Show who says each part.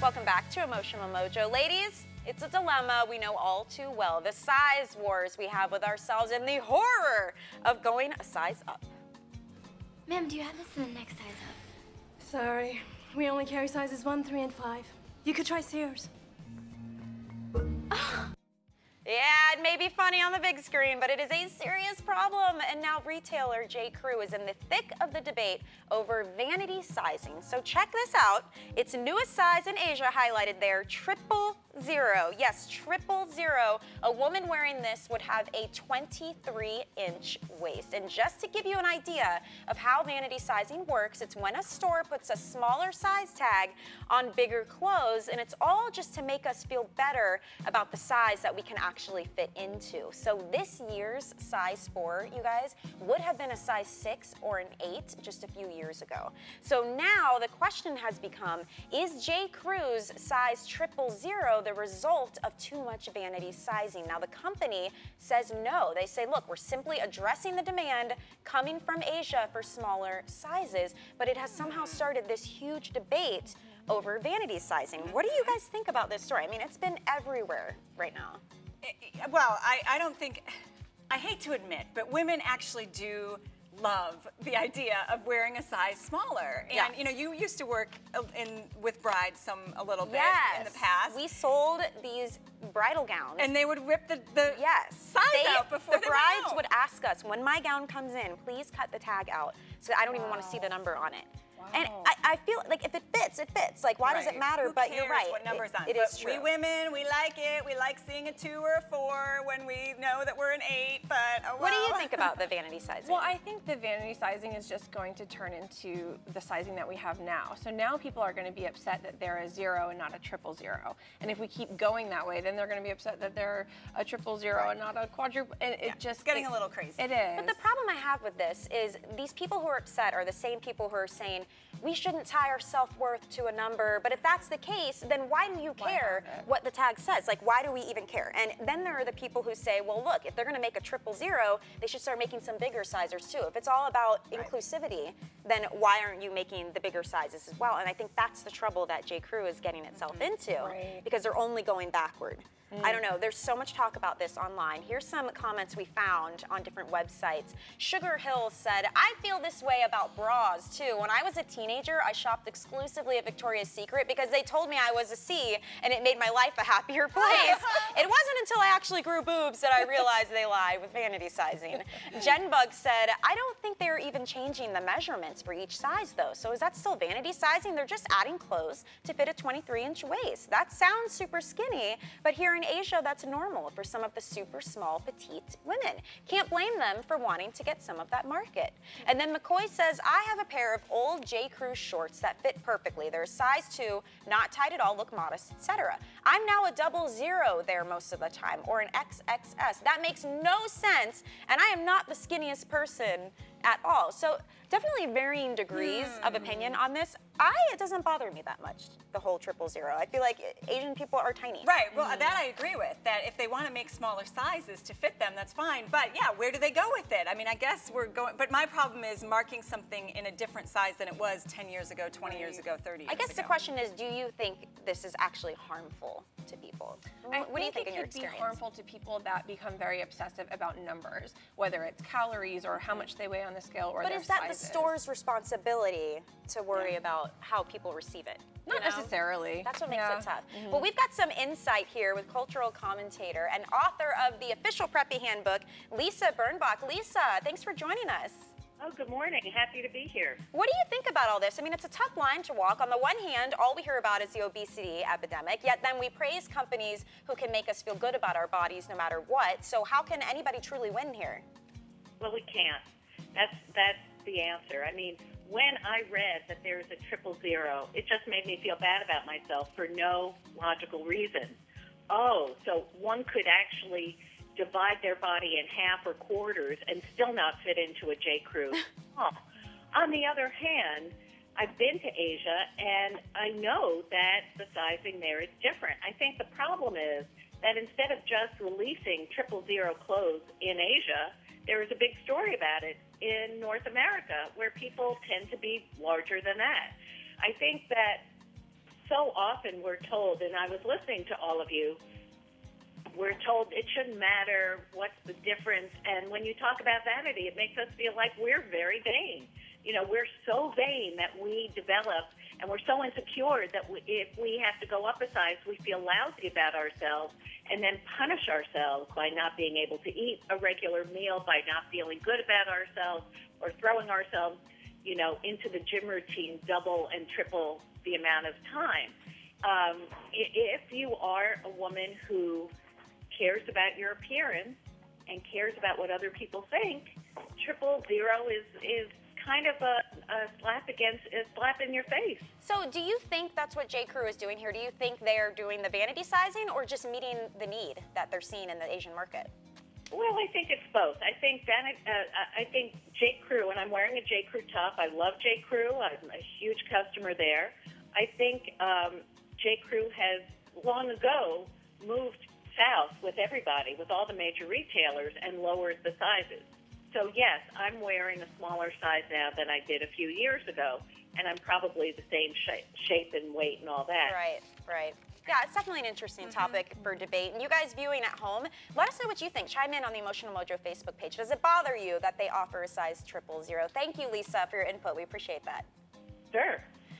Speaker 1: Welcome back to Emotional Mojo. Ladies, it's a dilemma we know all too well. The size wars we have with ourselves and the horror of going a size up.
Speaker 2: Ma'am, do you have this in the next size up?
Speaker 3: Sorry, we only carry sizes 1, 3, and 5. You could try Sears.
Speaker 1: Yeah, it may be funny on the big screen, but it is a serious problem. And now retailer J.Crew is in the thick of the debate over vanity sizing. So check this out. Its newest size in Asia highlighted there, 000. Yes, 000. A woman wearing this would have a 23-inch waist. And just to give you an idea of how vanity sizing works, it's when a store puts a smaller size tag on bigger clothes, and it's all just to make us feel better about the size that we can actually fit into. So this year's size 4, you guys, would have been a size 6 or an 8 just a few years ago. So now the question has become, is J.Crew's size 000 the result of too much vanity sizing? Now the company says no. They say, look, we're simply addressing the demand coming from Asia for smaller sizes, but it has somehow started this huge debate over vanity sizing. What do you guys think about this story? I mean, it's been everywhere right now.
Speaker 4: Well, I don't think, I hate to admit, but women actually do love the idea of wearing a size smaller. And you know, you used to work with brides a little bit in the past.
Speaker 1: We sold these bridal gowns.
Speaker 4: And they would rip the size out before
Speaker 1: the brides would ask us, when my gown comes in, please cut the tag out. So I don't even want to see the number on it. And I feel like if it fits, it fits. Like, why does it matter? But you're right.
Speaker 4: What number's on?
Speaker 1: It is true.
Speaker 4: We women, we like it. We like seeing a 2 or a 4 when we know that we're an 8. But oh well.
Speaker 1: What do you think about the vanity sizing?
Speaker 3: Well, I think the vanity sizing is just going to turn into the sizing that we have now. So now people are going to be upset that they're a 0 and not a 000. And if we keep going that way, then they're going to be upset that they're a 000 and not a quadruple. And it's
Speaker 4: getting a little crazy.
Speaker 3: It is.
Speaker 1: But the problem I have with this is these people who are upset are the same people who are saying we shouldn't tie our self-worth to a number. But if that's the case, then why do you care what the tag says? Like, why do we even care? And then there are the people who say, well, look, if they're going to make a 000, they should start making some bigger sizers too. If it's all about inclusivity, then why aren't you making the bigger sizes as well? And I think that's the trouble that J.Crew is getting itself into, because they're only going backward. I don't know, there's so much talk about this online. Here's some comments we found on different websites. Sugar Hill said, I feel this way about bras too. When I was a teenager, I shopped exclusively at Victoria's Secret because they told me I was a C and it made my life a happier place. It wasn't until I actually grew boobs that I realized they lie with vanity sizing. Jenbug said, I don't think they're even changing the measurements for each size though. So is that still vanity sizing? They're just adding clothes to fit a 23-inch waist. That sounds super skinny, but here in Asia, that's normal for some of the super small, petite women. Can't blame them for wanting to get some of that market. And then McCoy says, I have a pair of old J.Crew shorts that fit perfectly. They're a size 2, not tight at all, look modest, etc. I'm now a 00 there most of the time, or an XXS. That makes no sense, and I am not the skinniest person at all. So definitely varying degrees of opinion on this. It doesn't bother me that much, the whole 000. I feel like Asian people are tiny.
Speaker 4: Right, well that I agree with, that if they want to make smaller sizes to fit them, that's fine. But yeah, where do they go with it? I mean, I guess we're going, but my problem is marking something in a different size than it was 10 years ago, 20 years ago, 30 years ago.
Speaker 1: I guess the question is, do you think this is actually harmful to people? What do you think in your experience?
Speaker 3: I think it could be harmful to people that become very obsessive about numbers, whether it's calories or how much they weigh on the scale or their sizes.
Speaker 1: But is that the store's responsibility to worry about how people receive it?
Speaker 3: Not necessarily.
Speaker 1: That's what makes it tough. Well, we've got some insight here with cultural commentator and author of the official Preppy Handbook, Lisa Birnbach. Lisa, thanks for joining us.
Speaker 5: Oh, good morning. Happy to be here.
Speaker 1: What do you think about all this? I mean, it's a tough line to walk. On the one hand, all we hear about is the obesity epidemic, yet then we praise companies who can make us feel good about our bodies no matter what. So how can anybody truly win here?
Speaker 5: Well, we can't. That's the answer. I mean, when I read that there's a 000, it just made me feel bad about myself for no logical reason. Oh, so one could actually divide their body in half or quarters and still not fit into a J.Crew. On the other hand, I've been to Asia, and I know that the sizing there is different. I think the problem is that instead of just releasing 000 clothes in Asia, there is a big story about it in North America, where people tend to be larger than that. I think that so often we're told, and I was listening to all of you, we're told it shouldn't matter what's the difference. And when you talk about vanity, it makes us feel like we're very vain. You know, we're so vain that we develop, and we're so insecure that if we have to go up a size, we feel lousy about ourselves and then punish ourselves by not being able to eat a regular meal, by not feeling good about ourselves, or throwing ourselves, you know, into the gym routine double and triple the amount of time. If you are a woman who cares about your appearance and cares about what other people think, 000 is kind of a slap in your face.
Speaker 1: So do you think that's what J.Crew is doing here? Do you think they're doing the vanity sizing or just meeting the need that they're seeing in the Asian market?
Speaker 5: Well, I think it's both. I think J.Crew, and I'm wearing a J.Crew top. I love J.Crew. I'm a huge customer there. I think J.Crew has long ago moved south with everybody, with all the major retailers, and lowered the sizes. So yes, I'm wearing a smaller size now than I did a few years ago, and I'm probably the same shape and weight and all that.
Speaker 1: Right, right. Yeah, it's definitely an interesting topic for debate. And you guys viewing at home, let us know what you think. Chime in on the Emotional Mojo Facebook page. Does it bother you that they offer a size 000? Thank you, Lisa, for your input. We appreciate that.
Speaker 5: Sure.